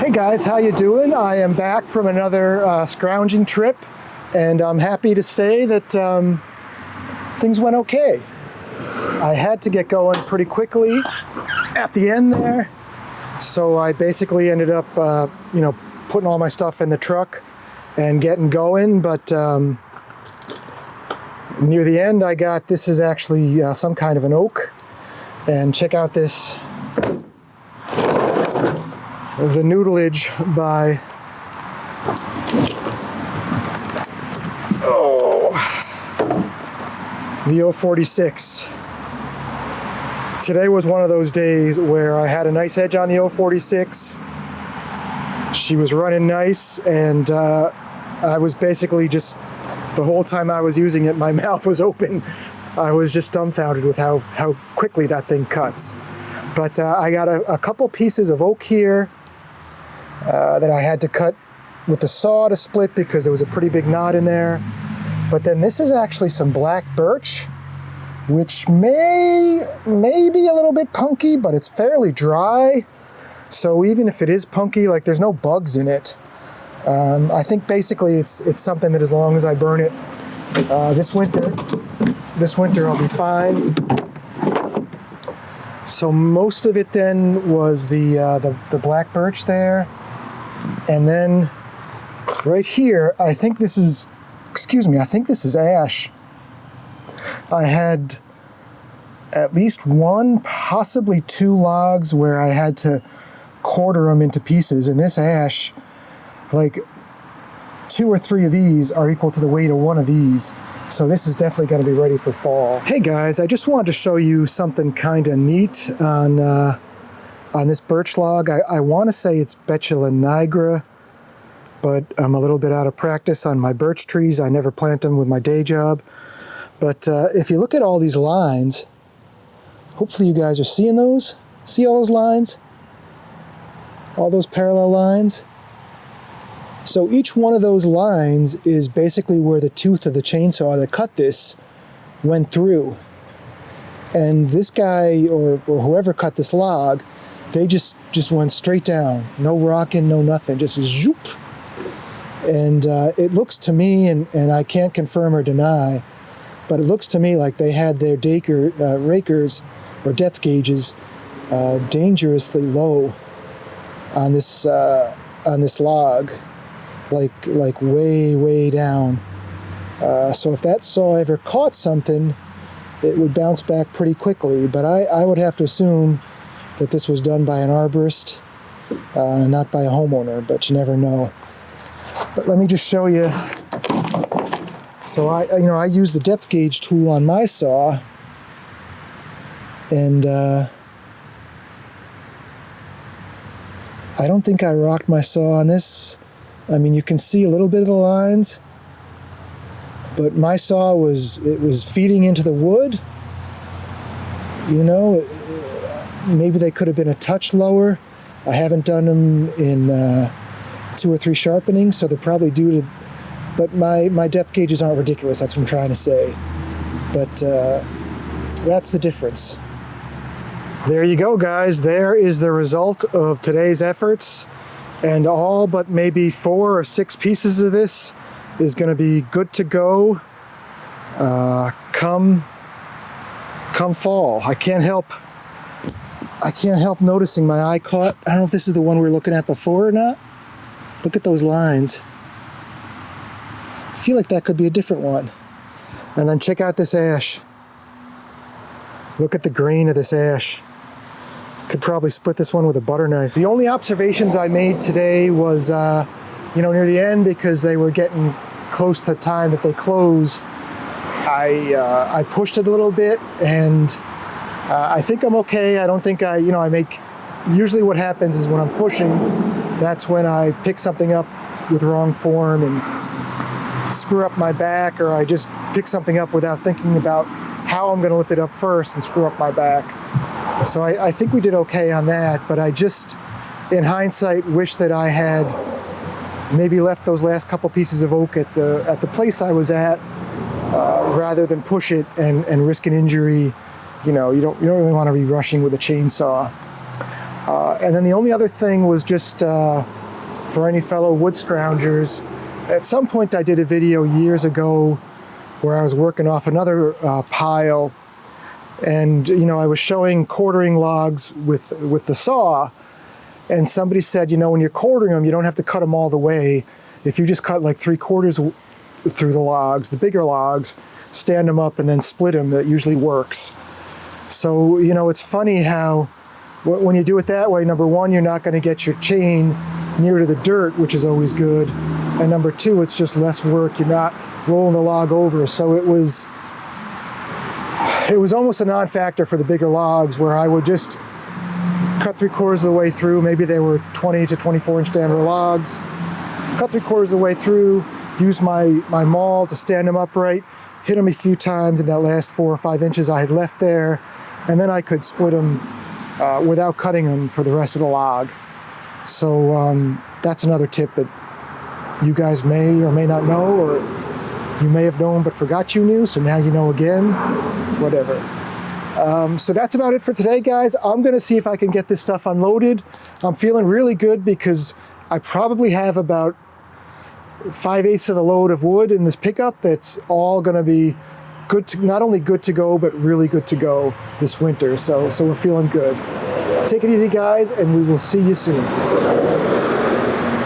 Hey guys, how you doing? I am back from another scrounging trip, and I'm happy to say that things went okay. I had to get going pretty quickly at the end there, so I basically ended up, putting all my stuff in the truck and getting going. But near the end, I got, this is actually some kind of an oak, and check out this. The Noodle-idge by the 046. Today was one of those days where I had a nice edge on the 046. She was running nice, and I was basically just, the whole time I was using it, my mouth was open. I was just dumbfounded with how quickly that thing cuts. But I got a couple pieces of oak here that I had to cut with the saw to split because there was a pretty big knot in there. But then this is actually some black birch, which may be a little bit punky, but it's fairly dry. So even if it is punky, like, there's no bugs in it. I think basically it's something that as long as I burn it this winter I'll be fine. So most of it then was the black birch there. And then right here, I think this is ash. I had at least one, possibly two logs where I had to quarter them into pieces. And this ash, like 2 or 3 of these are equal to the weight of one of these. So this is definitely going to be ready for fall. Hey guys, I just wanted to show you something kind of neat on this birch log. I want to say it's Betula nigra, but I'm a little bit out of practice on my birch trees. I never plant them with my day job. But if you look at all these lines, hopefully you guys are seeing those. See all those lines? All those parallel lines? So each one of those lines is basically where the tooth of the chainsaw that cut this went through. And this guy or whoever cut this log, they just went straight down. No rocking, no nothing, just zoop. And it looks to me, and I can't confirm or deny, but it looks to me like they had their rakers or depth gauges dangerously low on this log. Like way down. So if that saw ever caught something, it would bounce back pretty quickly. But I would have to assume that this was done by an arborist, not by a homeowner, but you never know. But let me just show you. So I use the depth gauge tool on my saw, and I don't think I rocked my saw on this. I mean, you can see a little bit of the lines, but my saw was feeding into the wood. Maybe they could have been a touch lower. I haven't done them in 2 or 3 sharpenings, so they're probably due to, but my depth gauges aren't ridiculous, that's what I'm trying to say. But that's the difference. There you go, guys. There is the result of today's efforts. And all but maybe 4 or 6 pieces of this is going to be good to go come fall. I can't help noticing my eye caught. I don't know if this is the one we were looking at before or not. Look at those lines. I feel like that could be a different one. And then check out this ash. Look at the grain of this ash. Could probably split this one with a butter knife. The only observations I made today was, near the end, because they were getting close to the time that they close, I pushed it a little bit, and I think I'm okay. I don't think usually what happens is when I'm pushing, that's when I pick something up with wrong form and screw up my back, or I just pick something up without thinking about how I'm going to lift it up first and screw up my back. So I think we did okay on that, but I just, in hindsight, wish that I had maybe left those last couple pieces of oak at the place I was at, rather than push it and risk an injury. You don't really want to be rushing with a chainsaw. And then the only other thing was just for any fellow wood scroungers. At some point I did a video years ago where I was working off another pile, and I was showing quartering logs with the saw, and somebody said, when you're quartering them, you don't have to cut them all the way. If you just cut like 3/4 through the logs, the bigger logs, stand them up and then split them, that usually works. So, it's funny how when you do it that way, number one, you're not going to get your chain near to the dirt, which is always good. And number two, it's just less work. You're not rolling the log over. So it was almost a non-factor for the bigger logs, where I would just cut 3/4 of the way through. Maybe they were 20 to 24 inch diameter logs. Cut 3/4 of the way through, use my maul to stand them upright, hit them a few times in that last 4 or 5 inches I had left there, and then I could split them without cutting them for the rest of the log. So that's another tip that you guys may or may not know, or you may have known but forgot you knew, so now you know again, whatever. So that's about it for today, guys. I'm gonna see if I can get this stuff unloaded. I'm feeling really good because I probably have about 5/8 of a load of wood in this pickup that's all gonna be not only good to go, but really good to go this winter. So we're feeling good. Take it easy, guys, and we will see you soon.